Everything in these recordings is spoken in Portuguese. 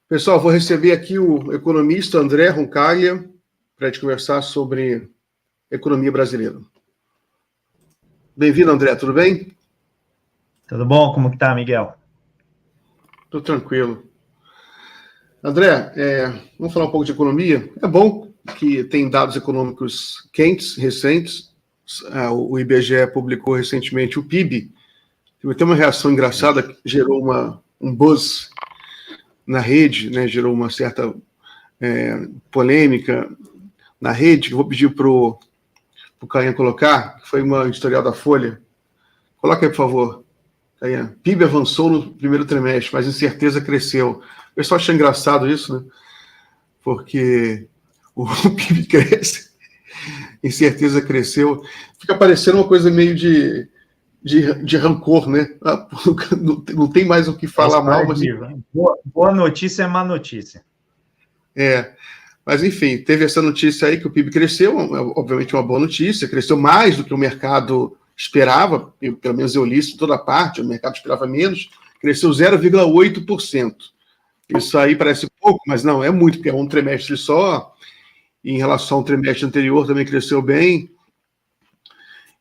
Pessoal, vou receber aqui o economista André Roncaglia para a gente conversar sobre economia brasileira. Bem-vindo, André, tudo bem? Tudo bom? Como que tá, Miguel? Tudo tranquilo. André, vamos falar um pouco de economia. É bom que tem dados econômicos quentes, recentes. O IBGE publicou recentemente o PIB. Teve uma reação engraçada que gerou um buzz na rede, né? Gerou uma certa polêmica na rede, que eu vou pedir para o Cainha colocar, que foi uma editorial da Folha. Coloca aí, por favor. Cainha. PIB avançou no primeiro trimestre, mas incerteza cresceu. O pessoal acha engraçado isso, né? Porque o PIB cresce, incerteza cresceu. Fica parecendo uma coisa meio de rancor, né? Não tem mais o que falar mal, mas... Boa notícia é má notícia. Mas, enfim, teve essa notícia aí que o PIB cresceu, obviamente uma boa notícia, cresceu mais do que o mercado esperava, pelo menos eu li isso em toda parte, o mercado esperava menos, cresceu 0,8%. Isso aí parece pouco, mas não, é muito, porque é um trimestre só, e em relação ao trimestre anterior também cresceu bem.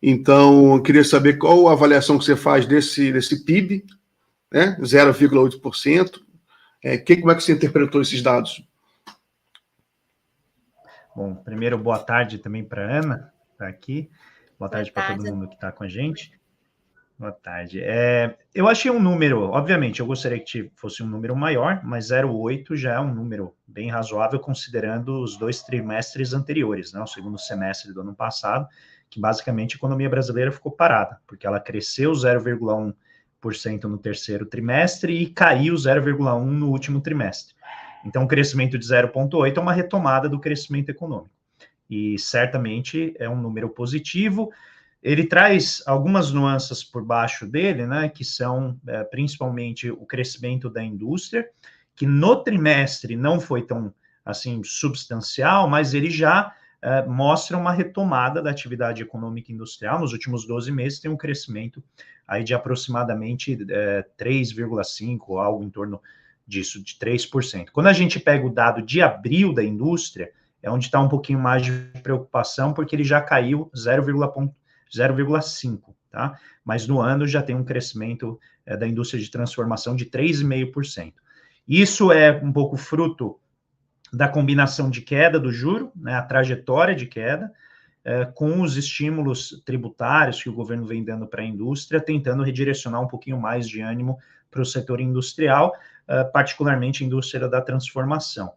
Então, eu queria saber qual a avaliação que você faz desse PIB, né, 0,8%, como é que você interpretou esses dados? Bom, primeiro, boa tarde também para a Ana, que está aqui. Boa tarde para todo mundo que está com a gente. Boa tarde. Eu achei um número, obviamente, eu gostaria que fosse um número maior, mas 0,8 já é um número bem razoável, considerando os 2 trimestres anteriores, né? O segundo semestre do ano passado, que basicamente a economia brasileira ficou parada, porque ela cresceu 0,1% no terceiro trimestre e caiu 0,1% no último trimestre. Então, o crescimento de 0,8 é uma retomada do crescimento econômico. E certamente é um número positivo. Ele traz algumas nuances por baixo dele, né, que são principalmente o crescimento da indústria, que no trimestre não foi tão assim substancial, mas ele já mostra uma retomada da atividade econômica industrial. Nos últimos 12 meses tem um crescimento aí de aproximadamente 3,5%, algo em torno disso, de 3%. Quando a gente pega o dado de abril da indústria, é onde está um pouquinho mais de preocupação, porque ele já caiu 0,5%, tá? Mas no ano já tem um crescimento da indústria de transformação de 3,5%. Isso é um pouco fruto da combinação de queda do juro, né, a trajetória de queda, com os estímulos tributários que o governo vem dando para a indústria, tentando redirecionar um pouquinho mais de ânimo para o setor industrial, particularmente a indústria da transformação.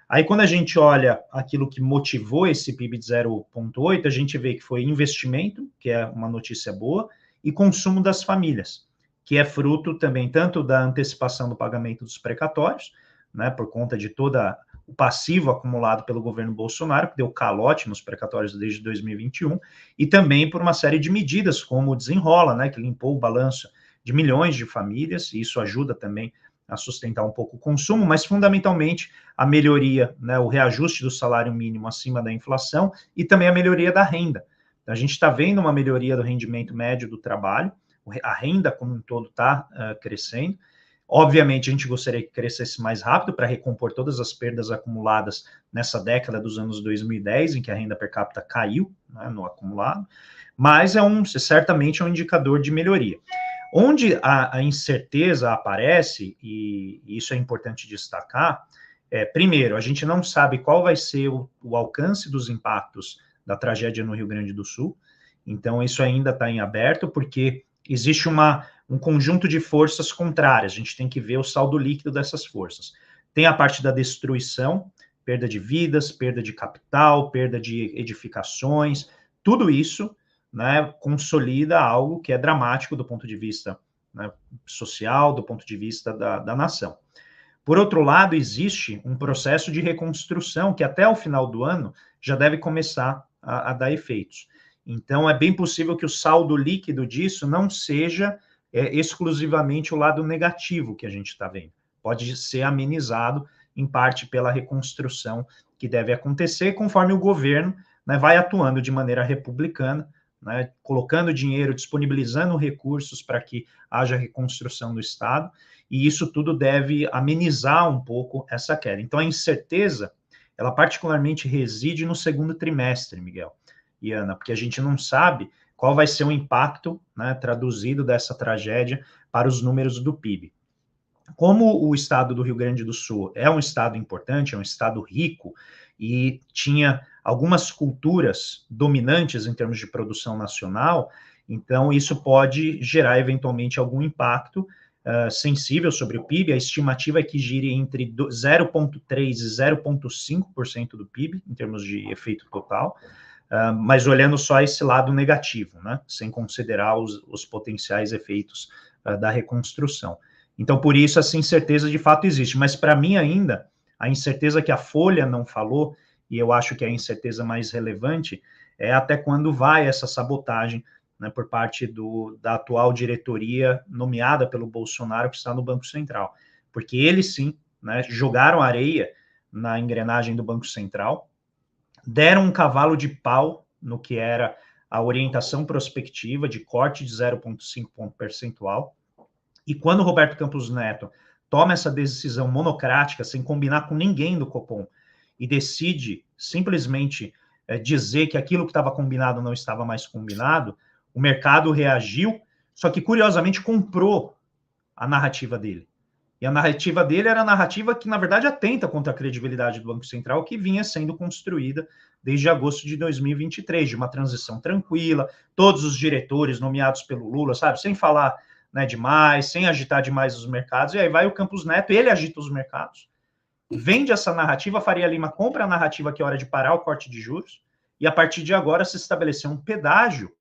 Aí, quando a gente olha aquilo que motivou esse PIB de 0,8, a gente vê que foi investimento, que é uma notícia boa, e consumo das famílias, que é fruto também tanto da antecipação do pagamento dos precatórios, né, por conta de todo o passivo acumulado pelo governo Bolsonaro, que deu calote nos precatórios desde 2021, e também por uma série de medidas, como o Desenrola, né, que limpou o balanço de milhões de famílias, e isso ajuda também a sustentar um pouco o consumo, mas fundamentalmente a melhoria, né, o reajuste do salário mínimo acima da inflação e também a melhoria da renda. A gente está vendo uma melhoria do rendimento médio do trabalho, a renda como um todo está crescendo. Obviamente, a gente gostaria que crescesse mais rápido para recompor todas as perdas acumuladas nessa década dos anos 2010, em que a renda per capita caiu, né, no acumulado, mas certamente é um indicador de melhoria. Onde a incerteza aparece, e isso é importante destacar, primeiro, a gente não sabe qual vai ser o alcance dos impactos da tragédia no Rio Grande do Sul, então isso ainda está em aberto, porque existe um conjunto de forças contrárias, a gente tem que ver o saldo líquido dessas forças. Tem a parte da destruição, perda de vidas, perda de capital, perda de edificações, tudo isso, né, consolida algo que é dramático do ponto de vista, né, social, do ponto de vista da nação. Por outro lado, existe um processo de reconstrução que até o final do ano já deve começar a dar efeitos. Então, é bem possível que o saldo líquido disso não seja exclusivamente o lado negativo que a gente está vendo. Pode ser amenizado, em parte, pela reconstrução que deve acontecer conforme o governo, né, vai atuando de maneira republicana, né, colocando dinheiro, disponibilizando recursos para que haja reconstrução do Estado, e isso tudo deve amenizar um pouco essa queda. Então, a incerteza, ela particularmente reside no segundo trimestre, Miguel e Ana, porque a gente não sabe qual vai ser o impacto, né, traduzido dessa tragédia para os números do PIB. Como o estado do Rio Grande do Sul é um estado importante, é um estado rico, e tinha algumas culturas dominantes em termos de produção nacional, então isso pode gerar eventualmente algum impacto sensível sobre o PIB. A estimativa é que gire entre 0,3% e 0,5% do PIB, em termos de efeito total, mas olhando só esse lado negativo, né, sem considerar os potenciais efeitos da reconstrução. Então, por isso, essa incerteza de fato existe. Mas, para mim, ainda, a incerteza que a Folha não falou, e eu acho que é a incerteza mais relevante, é até quando vai essa sabotagem, né, por parte da atual diretoria nomeada pelo Bolsonaro, que está no Banco Central. Porque eles, sim, né, jogaram areia na engrenagem do Banco Central, deram um cavalo de pau no que era a orientação prospectiva de corte de 0,5 ponto percentual. E quando o Roberto Campos Neto toma essa decisão monocrática, sem combinar com ninguém do Copom, e decide simplesmente dizer que aquilo que estava combinado não estava mais combinado, o mercado reagiu, só que, curiosamente, comprou a narrativa dele. E a narrativa dele era a narrativa que, na verdade, atenta contra a credibilidade do Banco Central, que vinha sendo construída desde agosto de 2023, de uma transição tranquila, todos os diretores nomeados pelo Lula, sabe, sem falar, né, demais, sem agitar demais os mercados, e aí vai o Campos Neto, ele agita os mercados, vende essa narrativa, a Faria Lima compra a narrativa que é hora de parar o corte de juros, e a partir de agora se estabeleceu um pedágio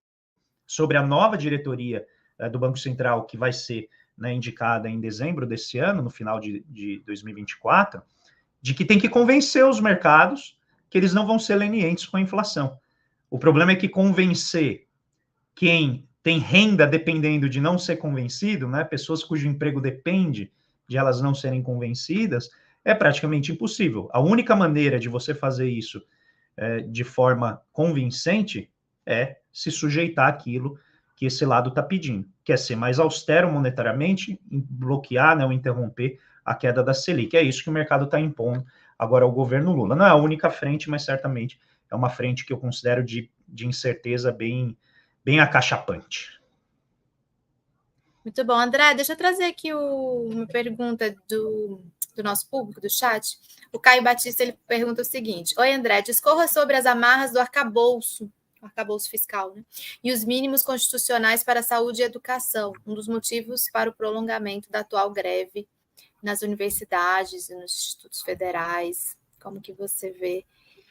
sobre a nova diretoria do Banco Central, que vai ser, né, indicada em dezembro desse ano, no final de 2024, de que tem que convencer os mercados que eles não vão ser lenientes com a inflação. O problema é que convencer quem tem renda dependendo de não ser convencido, né, pessoas cujo emprego depende de elas não serem convencidas, é praticamente impossível. A única maneira de você fazer isso de forma convincente é se sujeitar àquilo que esse lado está pedindo, que é ser mais austero monetariamente, bloquear, né, ou interromper a queda da Selic. É isso que o mercado está impondo agora ao governo Lula. Não é a única frente, mas certamente é uma frente que eu considero de incerteza bem acachapante. Muito bom. André, deixa eu trazer aqui uma pergunta do nosso público, do chat. O Caio Batista, ele pergunta o seguinte: oi, André, discorra sobre as amarras do arcabouço fiscal, né? E os mínimos constitucionais para a saúde e educação, um dos motivos para o prolongamento da atual greve nas universidades e nos institutos federais. Como que você vê?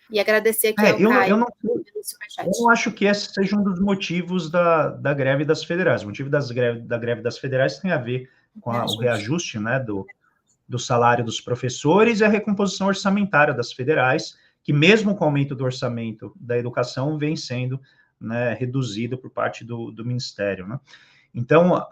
E agradecer aqui ao Caio. Eu não acho que esse seja um dos motivos da greve das federais. O motivo da greve das federais tem a ver com o reajuste, né, do salário dos professores e a recomposição orçamentária das federais, que mesmo com o aumento do orçamento da educação vem sendo, né, reduzido por parte do Ministério, né? Então,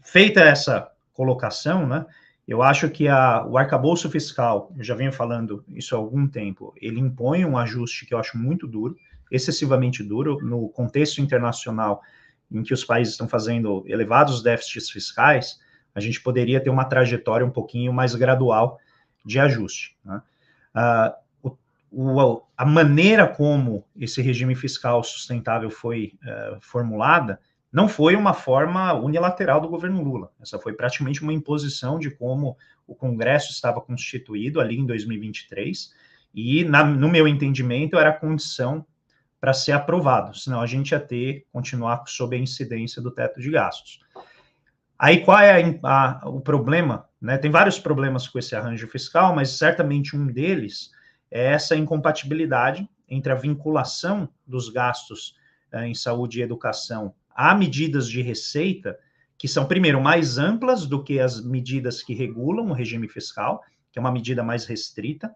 feita essa colocação, né, eu acho que o arcabouço fiscal, eu já venho falando isso há algum tempo, ele impõe um ajuste que eu acho muito duro, excessivamente duro, no contexto internacional em que os países estão fazendo elevados déficits fiscais, a gente poderia ter uma trajetória um pouquinho mais gradual de ajuste, né? A maneira como esse regime fiscal sustentável foi formulada não foi uma forma unilateral do governo Lula. Essa foi praticamente uma imposição de como o Congresso estava constituído ali em 2023, e, no meu entendimento, era a condição para ser aprovado, senão a gente ia continuar sob a incidência do teto de gastos. Aí, qual é o problema? Né? Tem vários problemas com esse arranjo fiscal, mas certamente um deles é essa incompatibilidade entre a vinculação dos gastos em saúde e educação a medidas de receita que são, primeiro, mais amplas do que as medidas que regulam o regime fiscal, que é uma medida mais restrita,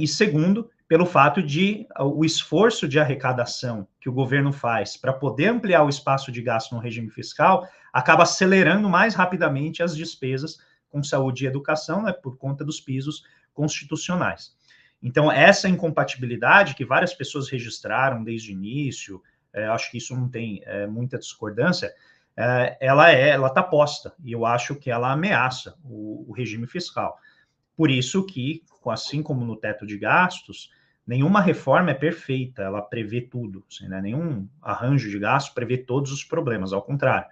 e, segundo, pelo fato de o esforço de arrecadação que o governo faz para poder ampliar o espaço de gasto no regime fiscal acaba acelerando mais rapidamente as despesas com saúde e educação, né, por conta dos pisos constitucionais. Então, essa incompatibilidade que várias pessoas registraram desde o início, acho que isso não tem muita discordância, ela está posta, e eu acho que ela ameaça o regime fiscal. Por isso que, assim como no teto de gastos, nenhuma reforma é perfeita, ela prevê tudo, assim, né? Nenhum arranjo de gastos prevê todos os problemas, ao contrário.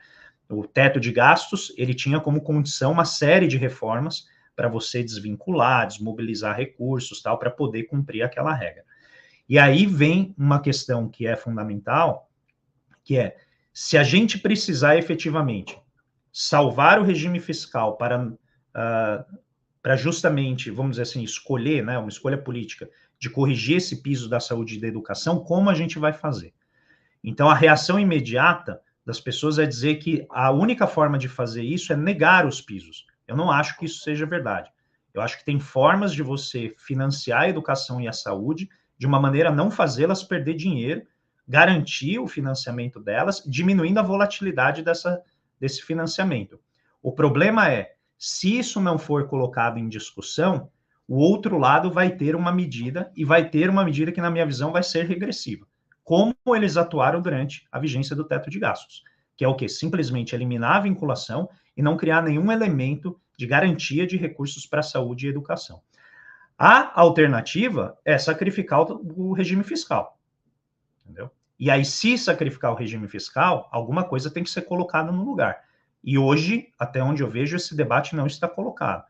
O teto de gastos, ele tinha como condição uma série de reformas para você desvincular, desmobilizar recursos, tal, para poder cumprir aquela regra. E aí vem uma questão que é fundamental, que é, se a gente precisar efetivamente salvar o regime fiscal para justamente, vamos dizer assim, escolher, né, uma escolha política, de corrigir esse piso da saúde e da educação, como a gente vai fazer? Então, a reação imediata das pessoas é dizer que a única forma de fazer isso é negar os pisos. Eu não acho que isso seja verdade. Eu acho que tem formas de você financiar a educação e a saúde de uma maneira a não fazê-las perder dinheiro, garantir o financiamento delas, diminuindo a volatilidade desse financiamento. O problema é, se isso não for colocado em discussão, o outro lado vai ter uma medida, e vai ter uma medida que, na minha visão, vai ser regressiva. Como eles atuaram durante a vigência do teto de gastos, que é o quê? Simplesmente eliminar a vinculação e não criar nenhum elemento de garantia de recursos para a saúde e educação. A alternativa é sacrificar o regime fiscal, entendeu? E aí, se sacrificar o regime fiscal, alguma coisa tem que ser colocada no lugar. E hoje, até onde eu vejo, esse debate não está colocado.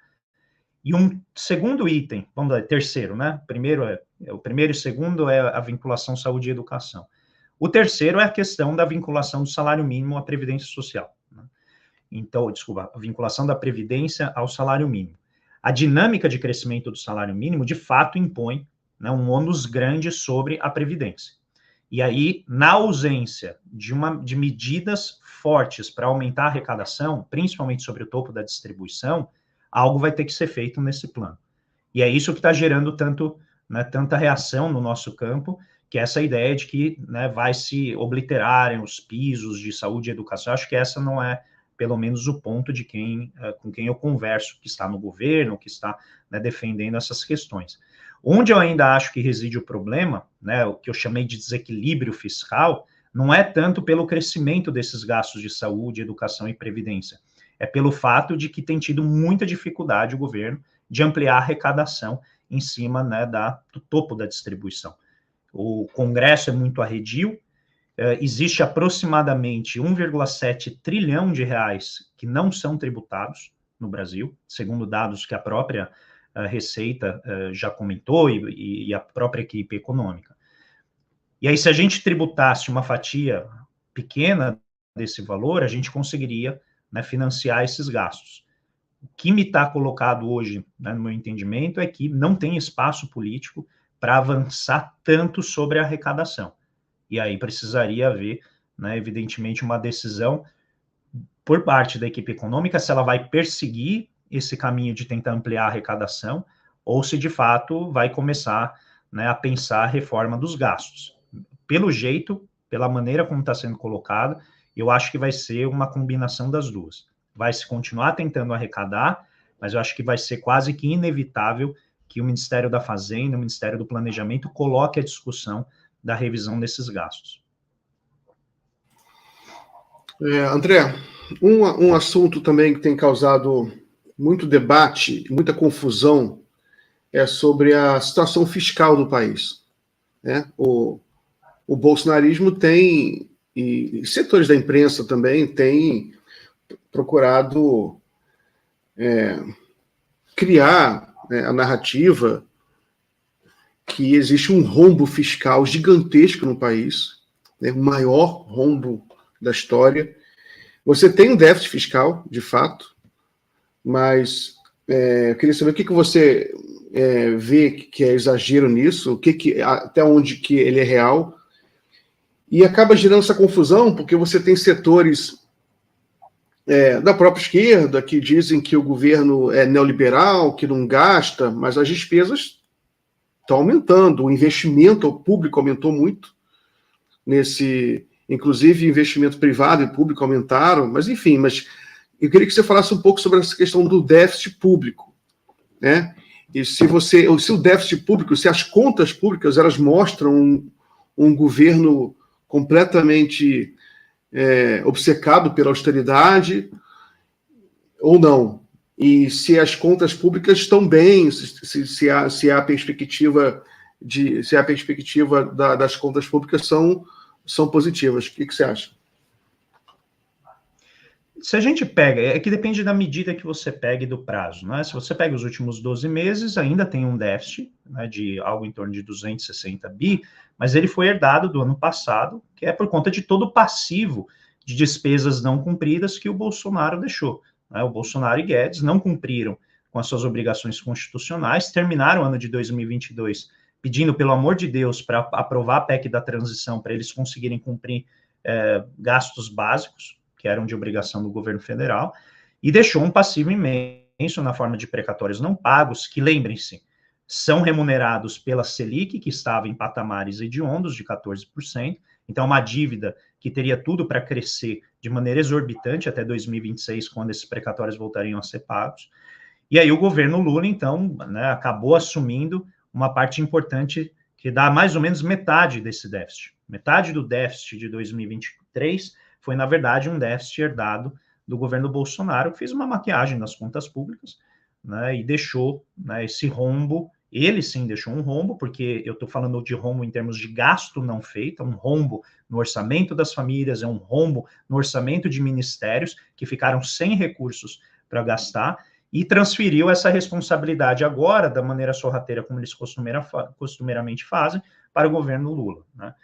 E um segundo item, vamos lá, terceiro, né? O primeiro e segundo é a vinculação saúde e educação. O terceiro é a questão da vinculação do salário mínimo à Previdência Social, né? Então, desculpa, a vinculação da Previdência ao salário mínimo. A dinâmica de crescimento do salário mínimo, de fato, impõe, né, um ônus grande sobre a Previdência. E aí, na ausência de medidas fortes para aumentar a arrecadação, principalmente sobre o topo da distribuição, algo vai ter que ser feito nesse plano. E é isso que está gerando tanta reação no nosso campo, que é essa ideia de que, né, vai se obliterarem os pisos de saúde e educação. Acho que essa não é, pelo menos, o ponto de com quem eu converso, que está no governo, que está, né, defendendo essas questões. Onde eu ainda acho que reside o problema, né, o que eu chamei de desequilíbrio fiscal, não é tanto pelo crescimento desses gastos de saúde, educação e previdência, é pelo fato de que tem tido muita dificuldade o governo de ampliar a arrecadação em cima, né, do topo da distribuição. O Congresso é muito arredio, existe aproximadamente 1,7 trilhão de reais que não são tributados no Brasil, segundo dados que a própria Receita já comentou e a própria equipe econômica. E aí, se a gente tributasse uma fatia pequena desse valor, a gente conseguiria, né, financiar esses gastos. O que me está colocado hoje, né, no meu entendimento, é que não tem espaço político para avançar tanto sobre a arrecadação. E aí precisaria haver, né, evidentemente, uma decisão por parte da equipe econômica se ela vai perseguir esse caminho de tentar ampliar a arrecadação ou se, de fato, vai começar, né, a pensar a reforma dos gastos. Pelo jeito, pela maneira como está sendo colocado, eu acho que vai ser uma combinação das duas. Vai se continuar tentando arrecadar, mas eu acho que vai ser quase que inevitável que o Ministério da Fazenda, o Ministério do Planejamento, coloque a discussão da revisão desses gastos. André, um assunto também que tem causado muito debate, muita confusão, é sobre a situação fiscal do país, né? O bolsonarismo tem, e setores da imprensa também, têm procurado criar, né, a narrativa que existe um rombo fiscal gigantesco no país, né, o maior rombo da história. Você tem um déficit fiscal, de fato, mas eu queria saber o que você vê que é exagero nisso, até onde que ele é real, e acaba gerando essa confusão, porque você tem setores da própria esquerda que dizem que o governo é neoliberal, que não gasta, mas as despesas estão aumentando, o investimento público aumentou muito, inclusive investimento privado e público aumentaram, mas enfim, eu queria que você falasse um pouco sobre essa questão do déficit público, né? E se o déficit público, se as contas públicas, elas mostram um governo completamente obcecado pela austeridade ou não? E se as contas públicas estão bem, se há a perspectiva das contas públicas são positivas. O que você acha? Se a gente pega, é que depende da medida que você pega e do prazo, né? Se você pega os últimos 12 meses, ainda tem um déficit, né, de algo em torno de 260 bi, mas ele foi herdado do ano passado, que é por conta de todo o passivo de despesas não cumpridas que o Bolsonaro deixou, né? O Bolsonaro e Guedes não cumpriram com as suas obrigações constitucionais, terminaram o ano de 2022 pedindo, pelo amor de Deus, para aprovar a PEC da transição, para eles conseguirem cumprir gastos básicos, que eram de obrigação do governo federal, e deixou um passivo imenso na forma de precatórios não pagos, que, lembrem-se, são remunerados pela Selic, que estava em patamares hediondos de 14%, então uma dívida que teria tudo para crescer de maneira exorbitante até 2026, quando esses precatórios voltariam a ser pagos. E aí o governo Lula, então, né, acabou assumindo uma parte importante que dá mais ou menos metade desse déficit. Metade do déficit de 2023 foi, na verdade, um déficit herdado do governo Bolsonaro, que fez uma maquiagem nas contas públicas, né, e deixou, né, esse rombo. Ele sim deixou um rombo, porque eu estou falando de rombo em termos de gasto não feito, um rombo no orçamento das famílias, é um rombo no orçamento de ministérios que ficaram sem recursos para gastar, e transferiu essa responsabilidade agora, da maneira sorrateira como eles costumeiramente fazem, para o governo Lula, né?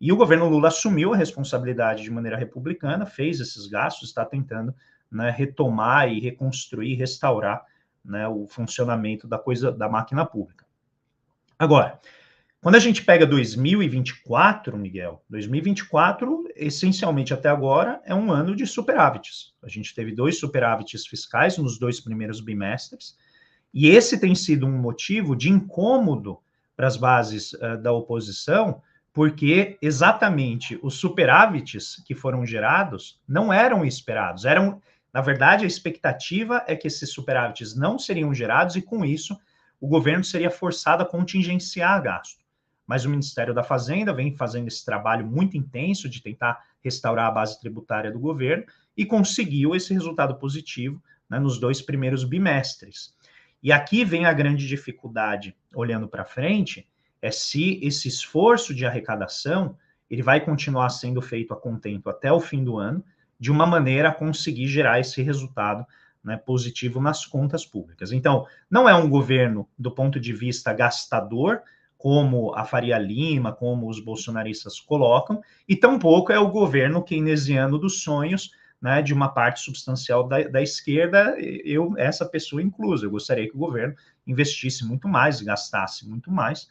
E o governo Lula assumiu a responsabilidade de maneira republicana, fez esses gastos, está tentando, né, retomar e reconstruir, restaurar, né, o funcionamento da máquina pública. Agora, quando a gente pega 2024, Miguel, 2024, essencialmente até agora, é um ano de superávites. A gente teve 2 superávites fiscais nos 2 primeiros bimestres, e esse tem sido um motivo de incômodo para as bases da oposição, porque exatamente os superávites que foram gerados não eram esperados. Na verdade, a expectativa é que esses superávites não seriam gerados e, com isso, o governo seria forçado a contingenciar gasto. Mas o Ministério da Fazenda vem fazendo esse trabalho muito intenso de tentar restaurar a base tributária do governo e conseguiu esse resultado positivo, né, nos 2 primeiros bimestres. E aqui vem a grande dificuldade, olhando para frente, é se esse esforço de arrecadação ele vai continuar sendo feito a contento até o fim do ano, de uma maneira a conseguir gerar esse resultado, né, positivo nas contas públicas. Então, não é um governo, do ponto de vista gastador, como a Faria Lima, como os bolsonaristas colocam, e tampouco é o governo keynesiano dos sonhos, né, de uma parte substancial da esquerda, essa pessoa inclusa. Eu gostaria que o governo investisse muito mais, gastasse muito mais,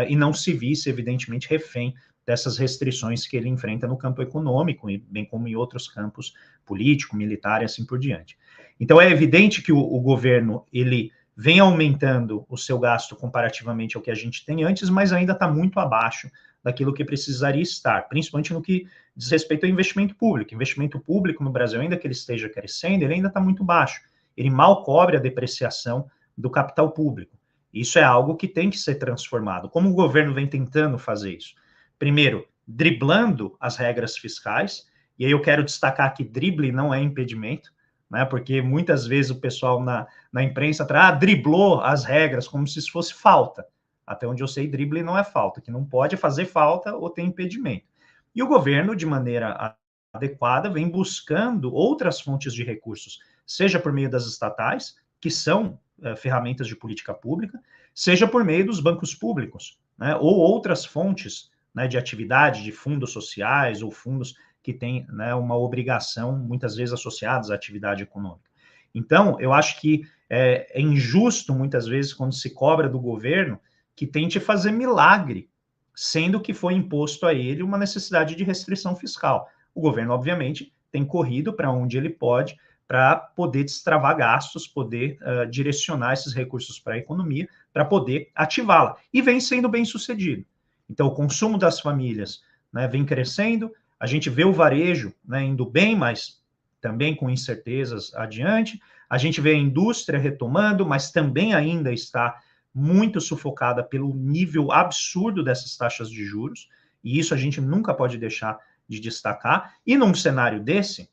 e não se visse, evidentemente, refém dessas restrições que ele enfrenta no campo econômico, bem como em outros campos político, militar e assim por diante. Então, é evidente que o governo, ele vem aumentando o seu gasto comparativamente ao que a gente tem antes, mas ainda está muito abaixo daquilo que precisaria estar, principalmente no que diz respeito ao investimento público. Investimento público no Brasil, ainda que ele esteja crescendo, ele ainda está muito baixo. Ele mal cobre a depreciação do capital público. Isso é algo que tem que ser transformado. Como o governo vem tentando fazer isso? Primeiro, driblando as regras fiscais, e aí eu quero destacar que drible não é impedimento, né, porque muitas vezes o pessoal na imprensa driblou as regras como se isso fosse falta. Até onde eu sei, drible não é falta, que não pode fazer falta ou tem impedimento. E o governo, de maneira adequada, vem buscando outras fontes de recursos, seja por meio das estatais, que são ferramentas de política pública, seja por meio dos bancos públicos, né, ou outras fontes, né, de atividade, de fundos sociais ou fundos que têm, né, uma obrigação, muitas vezes associadas à atividade econômica. Então, eu acho que é injusto, muitas vezes, quando se cobra do governo que tente fazer milagre, sendo que foi imposto a ele uma necessidade de restrição fiscal. O governo, obviamente, tem corrido para onde ele pode, para poder destravar gastos, poder direcionar esses recursos para a economia, para poder ativá-la. E vem sendo bem sucedido. Então, o consumo das famílias, né, vem crescendo, a gente vê o varejo, né, indo bem, mas também com incertezas adiante, a gente vê a indústria retomando, mas também ainda está muito sufocada pelo nível absurdo dessas taxas de juros. E isso a gente nunca pode deixar de destacar. E num cenário desse,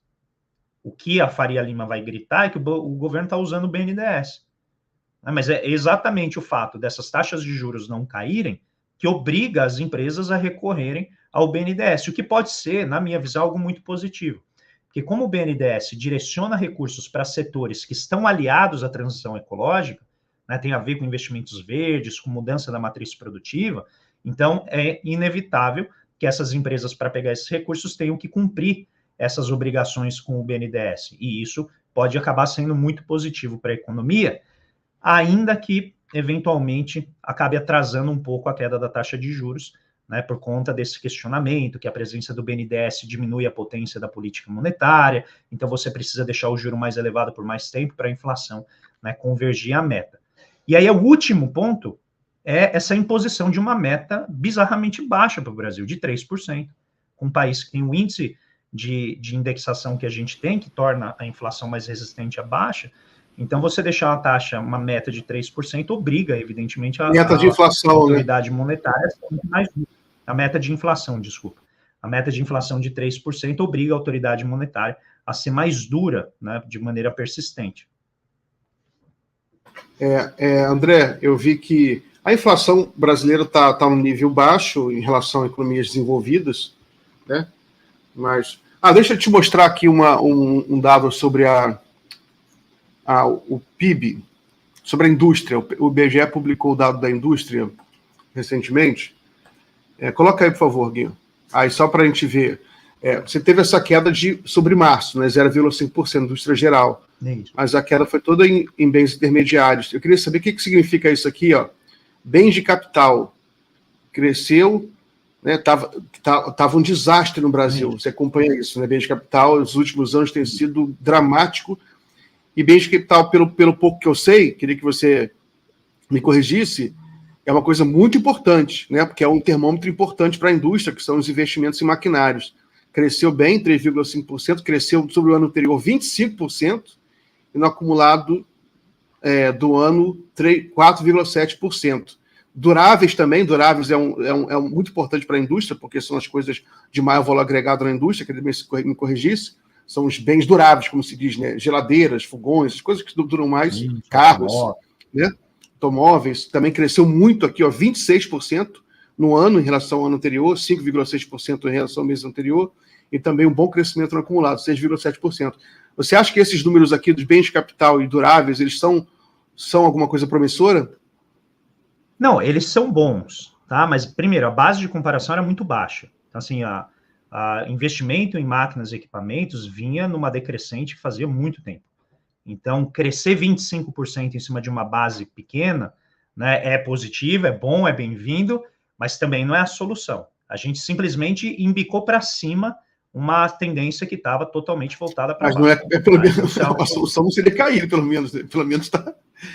o que a Faria Lima vai gritar é que o governo está usando o BNDES. Mas é exatamente o fato dessas taxas de juros não caírem que obriga as empresas a recorrerem ao BNDES, o que pode ser, na minha visão, algo muito positivo. Porque como o BNDES direciona recursos para setores que estão aliados à transição ecológica, né, tem a ver com investimentos verdes, com mudança da matriz produtiva, então é inevitável que essas empresas, para pegar esses recursos, tenham que cumprir essas obrigações com o BNDES. E isso pode acabar sendo muito positivo para a economia, ainda que, eventualmente, acabe atrasando um pouco a queda da taxa de juros, né, por conta desse questionamento, que a presença do BNDES diminui a potência da política monetária, então você precisa deixar o juro mais elevado por mais tempo para a inflação, né, convergir à meta. E aí o último ponto é essa imposição de uma meta bizarramente baixa para o Brasil, de 3%, com um país que tem o índice de indexação que a gente tem, que torna a inflação mais resistente à baixa. Então, você deixar uma taxa, uma meta de 3%, obriga, evidentemente, meta de inflação, a autoridade monetária a ser muito mais dura. A meta de inflação, desculpa. A meta de inflação de 3% obriga a autoridade monetária a ser mais dura, né, de maneira persistente. André, eu vi que a inflação brasileira está num nível baixo em relação a economias desenvolvidas, né? Mas, deixa eu te mostrar aqui um dado sobre o PIB, sobre a indústria. O IBGE publicou o dado da indústria recentemente. Coloca aí, por favor, Guinho. Aí, só para a gente ver. Você teve essa queda sobre março, né, 0,5% indústria geral. Mas a queda foi toda em bens intermediários. Eu queria saber o que significa isso aqui, ó. Bens de capital cresceu, né? Tava um desastre no Brasil. Você acompanha isso, né? Bens de capital, nos últimos anos tem sido dramático. E bens de capital, pelo pouco que eu sei, queria que você me corrigisse, é uma coisa muito importante, né? Porque é um termômetro importante para a indústria, que são os investimentos em maquinários. Cresceu bem, 3,5%, cresceu sobre o ano anterior 25%, e no acumulado do ano 4,7%. Duráveis também, duráveis é muito importante para a indústria, porque são as coisas de maior valor agregado na indústria, que ele me corrigisse, são os bens duráveis, como se diz, né? Geladeiras, fogões, as coisas que duram mais, carros, né? Automóveis, também cresceu muito aqui, ó, 26% no ano em relação ao ano anterior, 5,6% em relação ao mês anterior, e também um bom crescimento no acumulado, 6,7%. Você acha que esses números aqui dos bens de capital e duráveis, eles são alguma coisa promissora? Não, eles são bons, tá? Mas, primeiro, a base de comparação era muito baixa. Então, assim, a investimento em máquinas e equipamentos vinha numa decrescente fazia muito tempo. Então, crescer 25% em cima de uma base pequena, né, é positivo, é bom, é bem-vindo, mas também não é a solução. A gente simplesmente embicou para cima uma tendência que estava totalmente voltada para baixo. Mas não é pelo menos, a solução não seria cair, pelo menos está...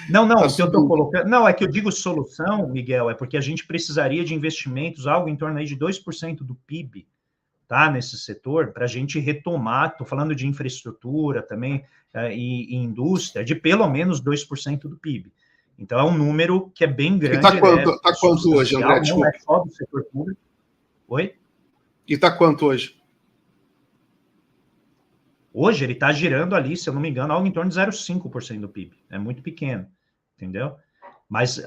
Não, o que eu estou colocando... Não, é que eu digo solução, Miguel, é porque a gente precisaria de investimentos, algo em torno aí de 2% do PIB, tá, nesse setor, para a gente retomar, estou falando de infraestrutura também, e indústria, de pelo menos 2% do PIB. Então, é um número que é bem grande. E está quanto hoje, André? Não é só do setor público. Oi? E está quanto hoje? Hoje ele está girando ali, se eu não me engano, algo em torno de 0,5% do PIB. É muito pequeno, entendeu? Mas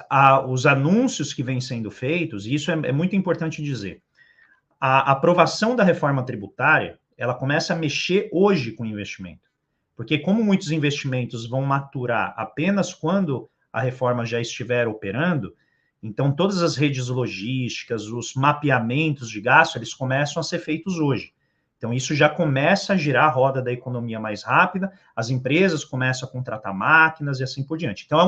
os anúncios que vêm sendo feitos, e isso é muito importante dizer, a aprovação da reforma tributária, ela começa a mexer hoje com o investimento. Porque como muitos investimentos vão maturar apenas quando a reforma já estiver operando, então todas as redes logísticas, os mapeamentos de gasto, eles começam a ser feitos hoje. Então, isso já começa a girar a roda da economia mais rápida, as empresas começam a contratar máquinas e assim por diante. Então,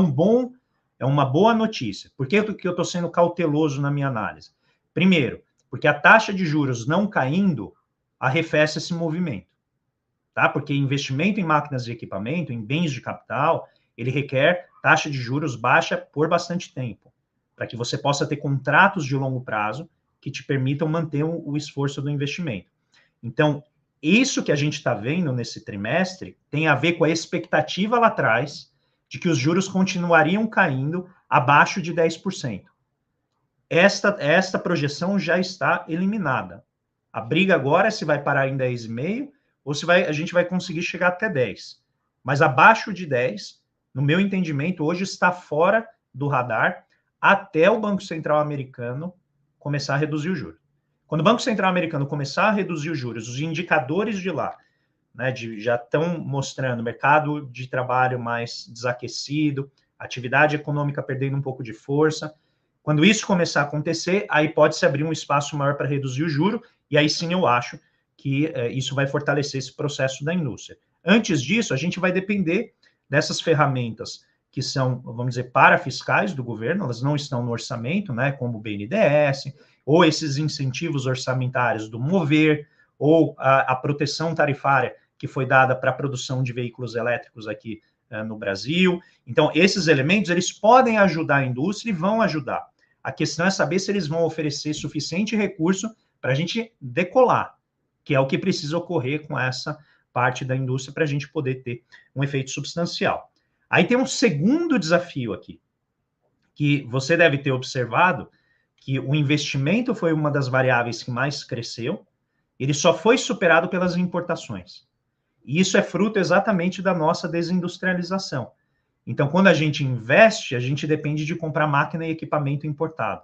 é uma boa notícia. Por que eu estou sendo cauteloso na minha análise? Primeiro, porque a taxa de juros não caindo arrefece esse movimento, tá? Porque investimento em máquinas e equipamento, em bens de capital, ele requer taxa de juros baixa por bastante tempo, para que você possa ter contratos de longo prazo que te permitam manter o esforço do investimento. Então, isso que a gente está vendo nesse trimestre tem a ver com a expectativa lá atrás de que os juros continuariam caindo abaixo de 10%. esta projeção já está eliminada. A briga agora é se vai parar em 10,5 ou se a gente vai conseguir chegar até 10. Mas abaixo de 10, no meu entendimento, hoje está fora do radar até o Banco Central americano começar a reduzir o juros. Quando o Banco Central americano começar a reduzir os juros, os indicadores de lá, né, já estão mostrando mercado de trabalho mais desaquecido, atividade econômica perdendo um pouco de força. Quando isso começar a acontecer, aí pode-se abrir um espaço maior para reduzir o juro, e aí sim eu acho que isso vai fortalecer esse processo da indústria. Antes disso, a gente vai depender dessas ferramentas que são, vamos dizer, parafiscais do governo, elas não estão no orçamento, né, como o BNDES, ou esses incentivos orçamentários do Mover, ou a proteção tarifária que foi dada para a produção de veículos elétricos aqui no Brasil. Então, esses elementos, eles podem ajudar a indústria e vão ajudar. A questão é saber se eles vão oferecer suficiente recurso para a gente decolar, que é o que precisa ocorrer com essa parte da indústria para a gente poder ter um efeito substancial. Aí tem um segundo desafio aqui, que você deve ter observado, que o investimento foi uma das variáveis que mais cresceu, ele só foi superado pelas importações. E isso é fruto exatamente da nossa desindustrialização. Então, quando a gente investe, a gente depende de comprar máquina e equipamento importado.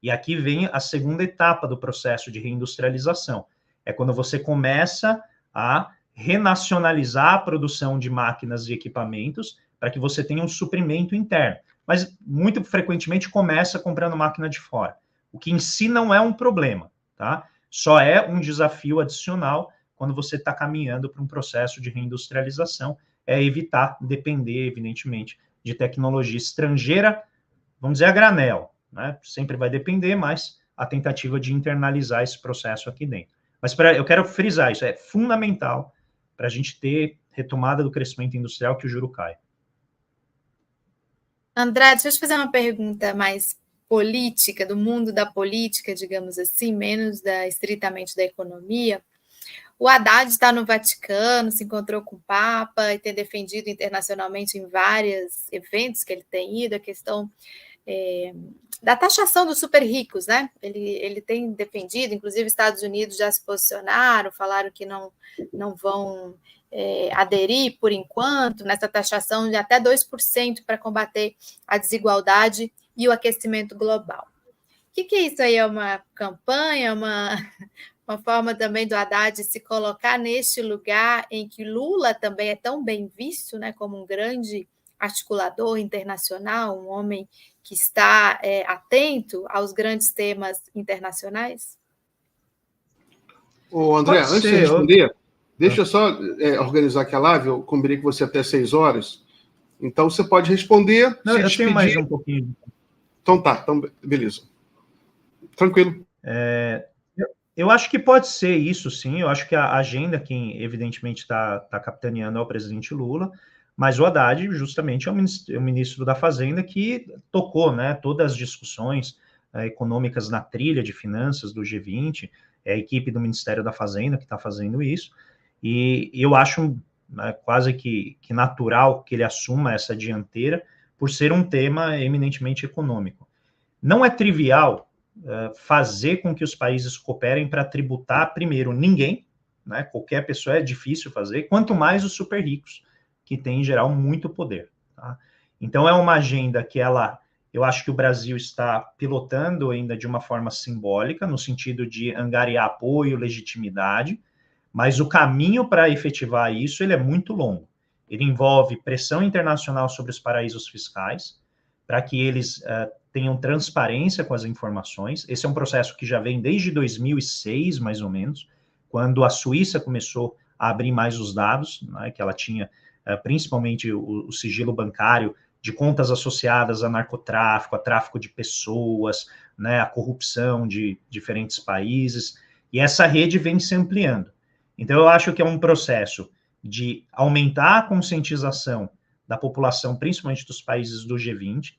E aqui vem a segunda etapa do processo de reindustrialização. É quando você começa a renacionalizar a produção de máquinas e equipamentos para que você tenha um suprimento interno. Mas, muito frequentemente, começa comprando máquina de fora. O que em si não é um problema, tá? Só é um desafio adicional quando você está caminhando para um processo de reindustrialização, é evitar depender, evidentemente, de tecnologia estrangeira, vamos dizer, a granel, né? Sempre vai depender, mas a tentativa de internalizar esse processo aqui dentro. Mas eu quero frisar isso, é fundamental para a gente ter retomada do crescimento industrial que o juro caia. André, deixa eu te fazer uma pergunta mais política, do mundo da política, digamos assim, menos estritamente da economia. O Haddad está no Vaticano, se encontrou com o Papa e tem defendido internacionalmente em vários eventos que ele tem ido a questão da taxação dos super ricos, né? Ele tem defendido, inclusive Estados Unidos já se posicionaram, falaram que não vão aderir por enquanto nessa taxação de até 2% para combater a desigualdade e o aquecimento global. O que é isso aí? É uma campanha, uma forma também do Haddad se colocar neste lugar em que Lula também é tão bem visto, né, como um grande articulador internacional, um homem que está atento aos grandes temas internacionais? Ô, André, antes de responder, deixa eu só organizar aqui a live, eu combinei com você até 6 horas, então você pode responder. Não, eu tenho mais um pouquinho. Então tá, beleza. Tranquilo. Eu acho que pode ser isso, sim. Eu acho que a agenda, quem evidentemente está capitaneando é o presidente Lula, mas o Haddad, justamente, é o ministro da Fazenda que tocou, né, todas as discussões econômicas na trilha de finanças do G20, é a equipe do Ministério da Fazenda que está fazendo isso, e eu acho quase que natural que ele assuma essa dianteira por ser um tema eminentemente econômico. Não é trivial fazer com que os países cooperem para tributar, primeiro, ninguém, né? Qualquer pessoa é difícil fazer, quanto mais os super ricos, que têm, em geral, muito poder. Tá? Então, é uma agenda que eu acho que o Brasil está pilotando ainda de uma forma simbólica, no sentido de angariar apoio, legitimidade, mas o caminho para efetivar isso, ele é muito longo. Ele envolve pressão internacional sobre os paraísos fiscais, para que eles tenham transparência com as informações. Esse é um processo que já vem desde 2006, mais ou menos, quando a Suíça começou a abrir mais os dados, né, que ela tinha principalmente o sigilo bancário de contas associadas a narcotráfico, a tráfico de pessoas, né, a corrupção de diferentes países, e essa rede vem se ampliando. Então, eu acho que é um processo de aumentar a conscientização da população, principalmente dos países do G20,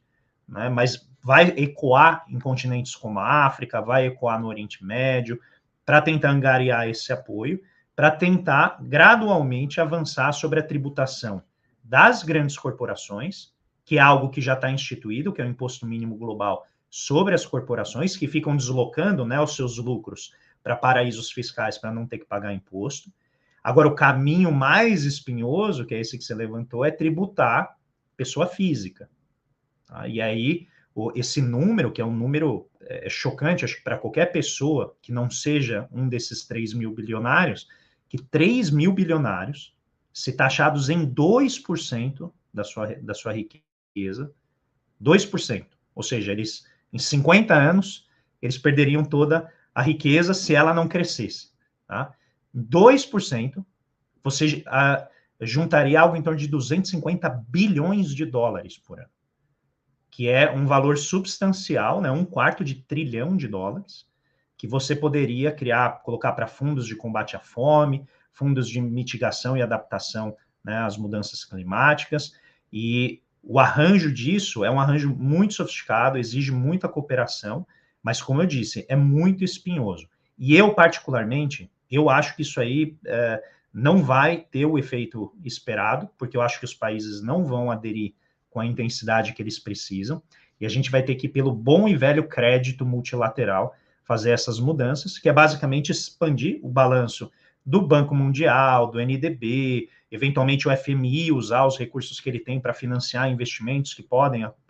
né, mas vai ecoar em continentes como a África, vai ecoar no Oriente Médio, para tentar angariar esse apoio, para tentar gradualmente avançar sobre a tributação das grandes corporações, que é algo que já está instituído, que é o Imposto Mínimo Global, sobre as corporações que ficam deslocando, né, os seus lucros para paraísos fiscais para não ter que pagar imposto. Agora, o caminho mais espinhoso, que é esse que você levantou, é tributar pessoa física. Tá? E aí, esse número, que é um número chocante, acho que para qualquer pessoa que não seja um desses 3 mil bilionários, que 3 mil bilionários, se taxados em 2% da sua riqueza, 2%, ou seja, eles, em 50 anos, eles perderiam toda a riqueza se ela não crescesse. Tá? 2%, você juntaria algo em torno de 250 bilhões de dólares por ano, que é um valor substancial, né, 1/4 trilhão de dólares, que você poderia colocar para fundos de combate à fome, fundos de mitigação e adaptação, né, às mudanças climáticas, e o arranjo disso é um arranjo muito sofisticado, exige muita cooperação, mas, como eu disse, é muito espinhoso. E eu, particularmente, eu acho que isso aí não vai ter o efeito esperado, porque eu acho que os países não vão aderir com a intensidade que eles precisam, e a gente vai ter que, pelo bom e velho crédito multilateral, fazer essas mudanças, que é basicamente expandir o balanço do Banco Mundial, do NDB, eventualmente o FMI usar os recursos que ele tem para financiar investimentos que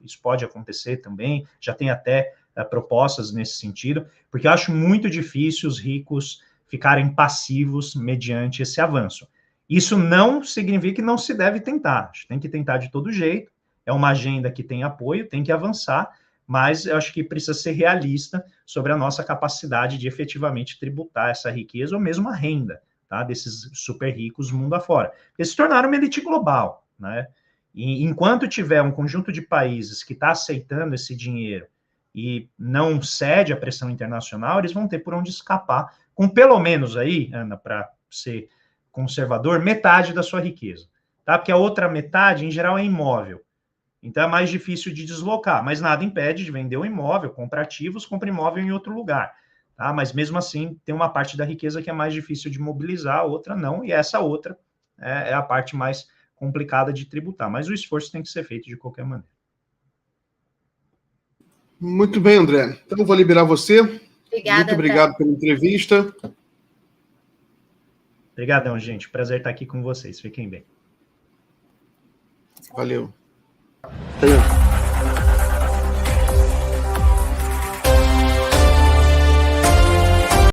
isso pode acontecer também, já tem até propostas nesse sentido, porque eu acho muito difícil os ricos ficarem passivos mediante esse avanço. Isso não significa que não se deve tentar, a gente tem que tentar de todo jeito, é uma agenda que tem apoio, tem que avançar, mas eu acho que precisa ser realista sobre a nossa capacidade de efetivamente tributar essa riqueza ou mesmo a renda, tá, desses super ricos mundo afora. Eles se tornaram uma elite global, né? E enquanto tiver um conjunto de países que está aceitando esse dinheiro e não cede à pressão internacional, eles vão ter por onde escapar, com pelo menos aí, Ana, para ser conservador, metade da sua riqueza, tá? Porque a outra metade, em geral, é imóvel. Então é mais difícil de deslocar, mas nada impede de vender o imóvel, comprar ativos, comprar imóvel em outro lugar. Tá? Mas mesmo assim, tem uma parte da riqueza que é mais difícil de mobilizar, a outra não, e essa outra é a parte mais complicada de tributar. Mas o esforço tem que ser feito de qualquer maneira. Muito bem, André. Então eu vou liberar você. Obrigada, muito obrigado pela entrevista. Obrigadão, gente. Prazer estar aqui com vocês. Fiquem bem. Valeu.